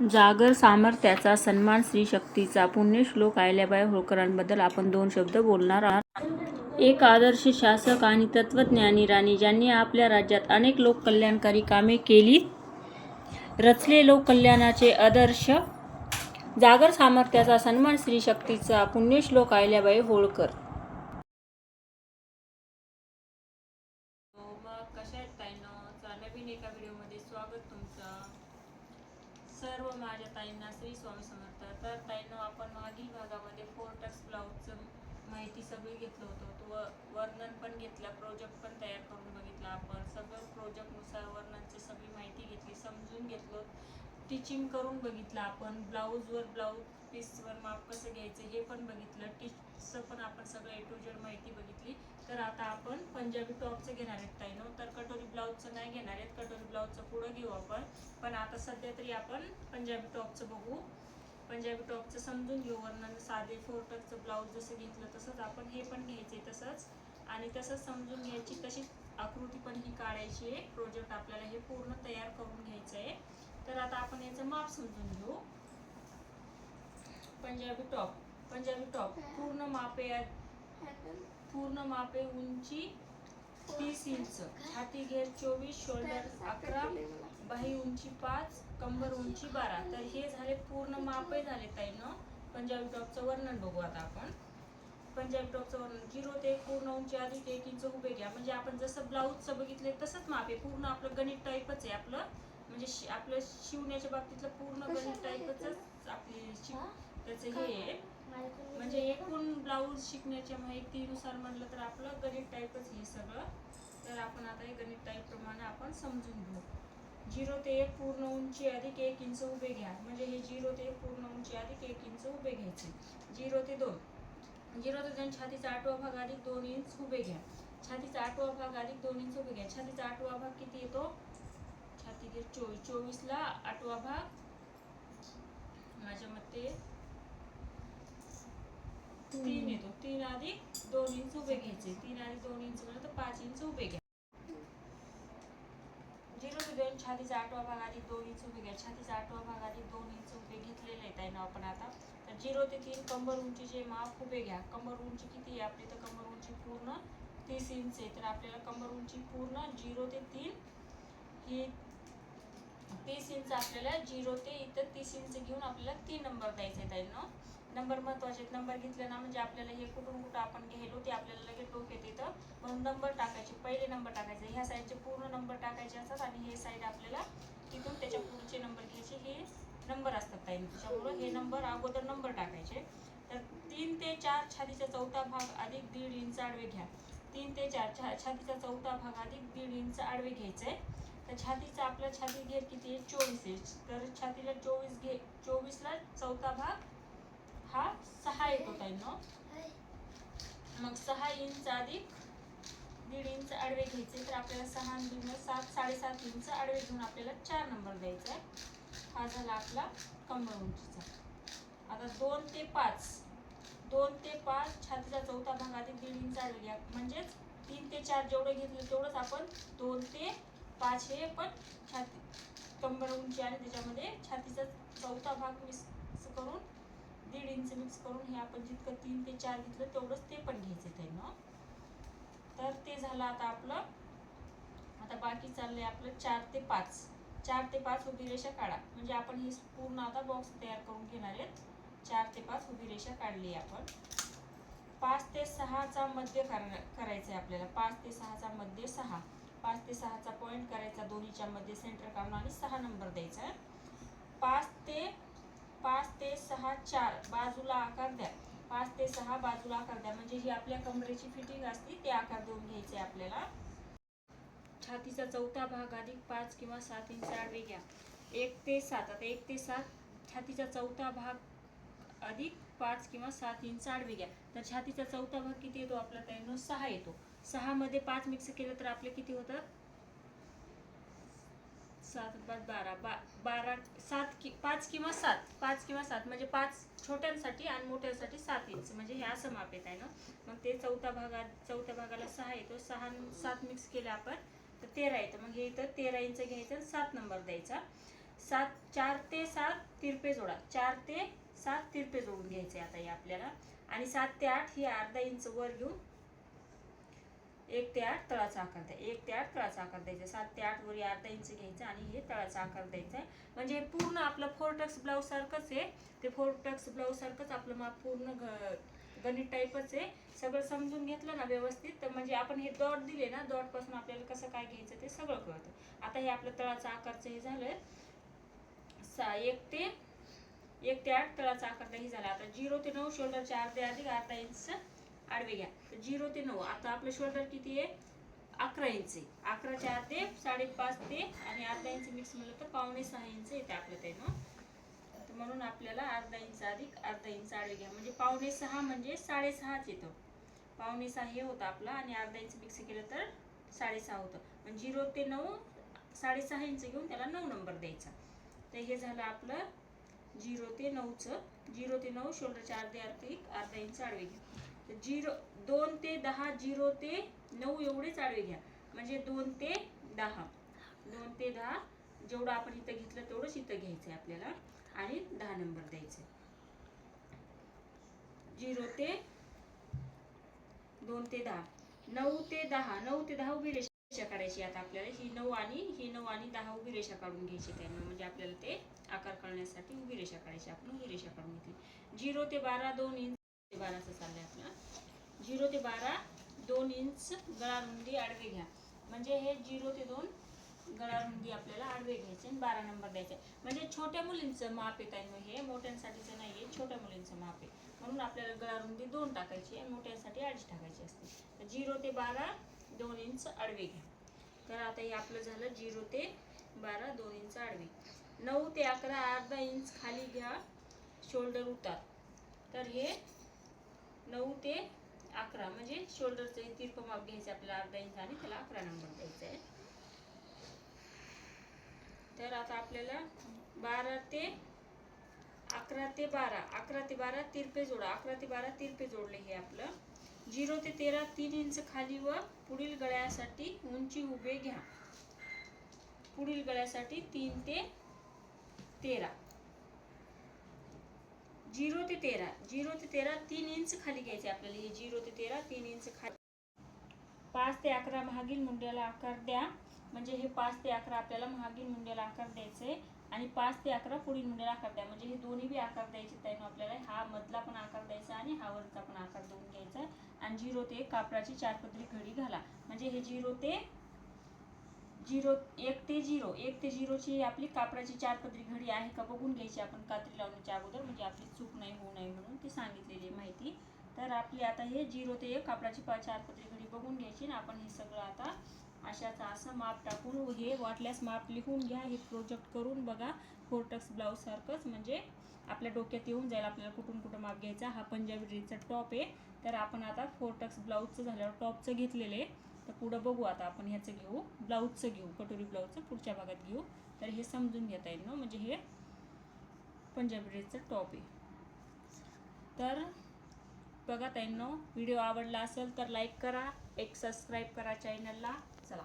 जागर सामर्थ्याचा सन्मान स्त्री शक्तीचा पुण्यश्लोक अहिल्याबाई होळकरांबद्दल आपण 2 शब्द बोलणार आहोत. एक आदर्श शासक आणि तत्वज्ञानी राणी ज्यांनी आपल्या राज्यात अनेक लोककल्याणकारी कामे केली. रचले लोककल्याणाचे आदर्श. जागर सामर्थ्याचा सन्मान स्त्री शक्तीचा पुण्यश्लोक अहिल्याबाई होळकर. मग कशा आहेत ताईंनो? नवीन एका व्हिडिओमध्ये स्वागत तुमचं सर्व माझ्या ताईंना. श्री स्वामी समर्थ. तर ताईंनो, आपण मागील भागामध्ये 4 टक्स ब्लाऊजचं माहिती सगळी घेतलं होतं. तो वर्णन पण घेतला, प्रोजेक्ट पण तयार करून बघितला. आपण सगळं प्रोजेक्टनुसार वर्णनची सगळी माहिती घेतली, समजून घेतलं, टिचिंग करून बघितलं. आपण ब्लाऊजवर ब्लाऊज पीसवर माप कसं घ्यायचं हे पण बघितलं. टिचचं पण आपण सगळं A to Z माहिती बघितली. तर आता आपण पंजाबी टॉपचं घेणार आहेत ताईंनो. तर कटोरी ब्लाऊजचं नाही घेणार आहेत, कटोरी ब्लाऊजचं पुढं घेऊ आपण. पण आता सध्या तरी आपण पंजाबी टॉपचं बघू. पंजाबी टॉपचं समजून घेऊ वर्णन. साधे 4 टक्सचं ब्लाऊज जसं घेतलं तसंच आपण हे पण घ्यायचे तसंच, आणि तसंच समजून घ्यायची. तशीच आकृती पण ही काढायची आहे. प्रोजेक्ट आपल्याला हे पूर्ण तयार करून घ्यायचं आहे. तर आता आपण याचं माप समजून घेऊ. पंजाबी टॉप पूर्ण मापे उंची 30 इंच, छाती घेर 24, शोल्डर 11, बाही उंची 5, कंबर उंची 12. तर हे झाले पूर्ण मापे झाले ताईंनो. पंजाबी टॉपचं वर्णन बघू आता आपण. पंजाबी टॉपचं वर्णन. 0 ते 1 पूर्ण उंची अधिक 1 इंच उभे घ्या. म्हणजे आपण जसं ब्लाऊजचं बघितलंय तसंच माप आहे. पूर्ण आपलं गणित टाईपच आहे आपलं. म्हणजे आपलं शिवण्याच्या बाबतीतलं पूर्ण गणित टाईपच आपली त्याचं हे आहे. म्हणजे एकूण ब्लाऊज शिकण्याच्या माहितीनुसार म्हणलं तर आपलं गणित टाईपच हे सगळं. तर आपण आता हे गणित टाईप प्रमाणे आपण समजून घेऊ. 0 ते 1 पूर्ण उंची अधिक 1 इंच उभे घ्या. म्हणजे हे 0 ते 1 पूर्ण उंची अधिक 1 इंच उभे घ्यायचे. 0 ते 2 छातीचा 8वा भाग अधिक 2 इंच उभे घ्या. छातीचा 8वा भाग अधिक 2 इंच उभे घ्या. छातीचा 8वा भाग किती येतो? छाती घेर 24 ला 8वा भाग माझ्या मते 3 येतो. 3 अधिक 2 इंच उभे घ्यायचे. 3 अधिक 2 इंच म्हणजे 5 इंच उभे घ्या. 0 ते 2 छातीचा 8वा भाग अधिक 2 इंच उभे घ्या. छातीचा 8वा भाग अधिक 2 इंच उभे घेतलेले आहे ना आपण आता. तर 0 ते 3 कंबर उंचीचे माप उभे घ्या. कंबर उंची किती आहे आपली? तर कंबर उंची पूर्ण 30 इंच आहे. तर आपल्याला कंबर उंची पूर्ण 0 ते 3 ही 30 इंच आपल्याला 0 ते इथं 30 इंच घेऊन आपल्याला 3 नंबर द्यायचे आहे ना. नंबर महत्वाचे. नंबर घेतले ना म्हणजे आपल्याला हे कुठून कुठं आपण घ्यायलो ते आपल्याला लगेच डोक्यात येतं. म्हणून नंबर टाकायचे. पहिले नंबर टाकायचे. ह्या साईडचे पूर्ण नंबर टाकायचे असतात आणि हे साईड आपल्याला तिथून त्याच्या पुढचे नंबर घ्यायचे. हे नंबर असतात ताई. त्याच्यामुळे हे नंबर अगोदर नंबर टाकायचे. तर 3 ते 4 छातीचा चौथा भाग अधिक 1.5 इंच आडवे घ्या. 3 ते 4 छातीचा चौथा भाग अधिक 1.5 इंच आडवे घ्यायचे. तर छातीचा आपला छाती घेर किती आहे? 24 आहे. तर छातीला 24 ला चौथा भाग हा 6 येतो ताईंनो. मग 6 इंच अधिक 1.5 इंच आडवे घ्यायचे. तर आपल्याला 6 आणि 2 7, 7.5 इंच आडवे घेऊन आपल्याला 4 नंबर द्यायचा आहे. हा झाला आपला कंबर उंचीचा. आता 2 ते 5 छातीचा चौथा भाग अधिक 1.5 इंच आडवे घ्या. म्हणजेच 3 ते 4 जेवढं घेतलं तेवढंच आपण 2 ते 5 हे पण छाती कंबर उंची आणि त्याच्यामध्ये छातीचा चौथा भाग मिक्स करून 1.5 इंच मिक्स करून हे आपण जितकं 3 ते 4 घेतलं तेवढंच ते पण घ्यायचे त्यांना. तर ते झालं आता आपलं. आता बाकी चाललंय आपलं 4 ते 5 उभी रेषा काढा. म्हणजे आपण हे पूर्ण आता बॉक्स तयार करून घेणार आहेत. 4 ते 5 उभी रेषा काढली आपण. 5 ते 6 चा मध्य करायचं आहे आपल्याला. 5 ते 6 चा मध्य 6. 5 ते 6 चा पॉइंट करायचा दोन्हीच्या मध्ये सेंटर काढून आणि 6 नंबर द्यायचा आहे. 5 ते 6 4 बाजूला आकार द्या. 5 ते 6 बाजूला आकार द्या. म्हणजे ही आपल्या कमरेची फिटिंग असते ते आकार देऊन घ्यायचे आपल्याला. छातीचा चौथा भाग अधिक 5 किंवा 7 इंच आडवे घ्या. 1 ते 7. आता 1 ते 7 छातीचा चौथा भाग अधिक 5 किंवा 7 इंच आडवे घ्या. तर छातीचा चौथा भाग किती येतो आपला ताईंनो? 6 येतो. 6 मध्ये 5 मिक्स केलं तर आपले किती होतात? 7 5 12 5 किंवा 7 म्हणजे 5 छोट्यांसाठी आणि मोठ्यांसाठी 7 इंच. म्हणजे हे असं माप येत आहे ना. मग ते चौथ्या भागाला 6 येतो. 6 7 मिक्स केलं आपण तर 13 येतं. मग हे इथं 13 इंच घ्यायचं, 7 नंबर द्यायचा. 4 ते 7 तिरपे जोडा, 4 ते 7 तिरपे जोडून घ्यायचे आता हे आपल्याला. आणि 7 ते 8 ही अर्धा इंच वर घेऊन 1 ते 8 तळाचा आकार द्या. 1 ते 8 तळाचा आकार द्यायचा. 7 ते 8 वर अर्धा इंच घ्यायचा आणि हे तळाचा आकार द्यायचा. म्हणजे हे पूर्ण आपलं 4 टक्स ब्लाऊज सारखंच आहे. ते 4 टक्स ब्लाऊज सारखंच आपलं माप पूर्ण गणित टाईपच आहे. सगळं समजून घेतलं ना व्यवस्थित तर म्हणजे आपण हे डॉट दिले ना, डॉट पासून आपल्याला कसं काय घ्यायचं ते सगळं कळतं. आता हे आपलं तळाचा आकारचं हे झालंय. 1 ते 8 तळाचा आकार हे झाला. आता 0 ते 9 शोल्डरच्या अर्धा इंच आडवे घ्या. तर 0 ते 9 आता आपलं शोल्डर किती आहे? 11 इंच आहे. 11च्या अर्धे 5.5 ते आणि अर्धा इंच मिक्स म्हणलं तर 5.25 इंच येते आपलं ते ना. म्हणून आपल्याला अर्धा इंच अधिक अर्धा इंच आडवे घ्या. म्हणजे 5.25 म्हणजे 6.5 येतं. 5.25 हे होतं आपला आणि अर्धा इंच मिक्स केलं तर 6.5 होतं. म्हणजे 0 ते 9 6.5 इंच घेऊन त्याला 9 नंबर द्यायचा. तर हे झालं आपलं 0 ते 9चं. 0 ते 9 शोल्डरच्या अर्धा इंच आडवे घ्या. तर 2 ते 10 0 ते 9 एवढेच आडवे घ्या. म्हणजे 2 ते 10 जेवढं आपण इथं घेतलं तेवढंच इथं घ्यायचं आहे आपल्याला आणि 10 नंबर द्यायचे. 0 ते 2 ते 10 9 ते 10 उभी रेषा काढायची. आता आपल्याला ही 9 आणि 10 उभी रेषा काढून घ्यायची. त्यांना म्हणजे आपल्याला ते आकार कळण्यासाठी उभी रेषा काढायची. आपण उभी रेषा काढून घेतली. 0 ते 12 2 इंच 12 असं चाललंय आपलं. 0 ते 12 2 इंच गळा रुंदी आडवे घ्या. म्हणजे हे 0 ते 2 गळा रुंदी आपल्याला आडवे घ्यायचे आणि 12 नंबर द्यायचे. म्हणजे छोट्या मुलींचं माप येत आहे. हे मोठ्यांसाठीचं नाहीये, छोट्या मुलींचं माप आहे. म्हणून आपल्याला गळा रुंदी 2 टाकायची आणि मोठ्यांसाठी 2.5 टाकायची असते. तर 0 ते 12 2 इंच आडवे घ्या. तर आता हे आपलं झालं 0 ते 12 2 इंच आडवे. 9 ते 11 अर्धा इंच खाली घ्या, शोल्डर उतार. तर हे 9 ते 11 म्हणजे शोल्डरचं तिरपं माप घ्यायचं आपल्याला अर्धा इंच आणि त्याला 11 नंबर द्यायचा आहे. तर आता आपल्याला 11 ते 12 तिरपे जोडा. 11 ते 12 तिरपे जोडले हे आपलं. 0 ते 13 3 इंच खाली व पुढील गळ्यासाठी उंची उभे घ्या. पुढील गळ्यासाठी 3 ते 13 0 ते 13 3 इंच खाली घ्यायचे आपल्याला. हे 0 ते 13 3 इंच खाली. 5 ते 11 महागील मुंड्याला आकार द्या. म्हणजे हे 5 ते 11 आपल्याला महागील मुंड्याला आकार द्यायचे आणि 5 ते 11 पुढील मुंड्याला आकार द्या. म्हणजे हे दोन्ही बी आकार द्यायचे त्यानं आपल्याला. हा मधला पण आकार द्यायचा आणि हा वरचा पण आकार देऊन घ्यायचा. आणि 0 ते 1 कापडाची 4 पदरी घडी घाला. म्हणजे हे 1 ते 0 ची आपली कापडाची 4 पदरी घडी आहे का बघून घ्यायची आपण कात्री लावण्याच्या अगोदर. म्हणजे आपली चूक नाही होऊ नये म्हणून ती सांगितलेली माहिती. तर आपली आता हे 0 ते 1 कापडाची 4 पदरी घडी बघून घ्यायची आणि आपण हे सगळं आता अशाचं असं माप टाकून हे वाटल्यास माप लिहून घ्या. हे प्रोजेक्ट करून बघा 4 टक्स ब्लाऊज सारखंच. म्हणजे आपल्या डोक्यात येऊन जाईल आपल्याला कुठून कुठं माप घ्यायचा. हा पंजाबी ड्रेसचा टॉप आहे. तर आपण आता 4 टक्स ब्लाऊजचं झाल्यावर टॉपचं घेतलेलं आहे. तर पुढं बघू आता आपण ह्याचं घेऊ, ब्लाऊजचं घेऊ, कटोरी ब्लाऊजचं पुढच्या भागात घेऊ. तर हे समजून घेता येईल ना. म्हणजे हे पंजाबी ड्रेसचं टॉप आहे. तर बघा ताईंनो, व्हिडिओ आवडला असेल तर लाईक करा, एक सबस्क्राईब करा चॅनलला. चला.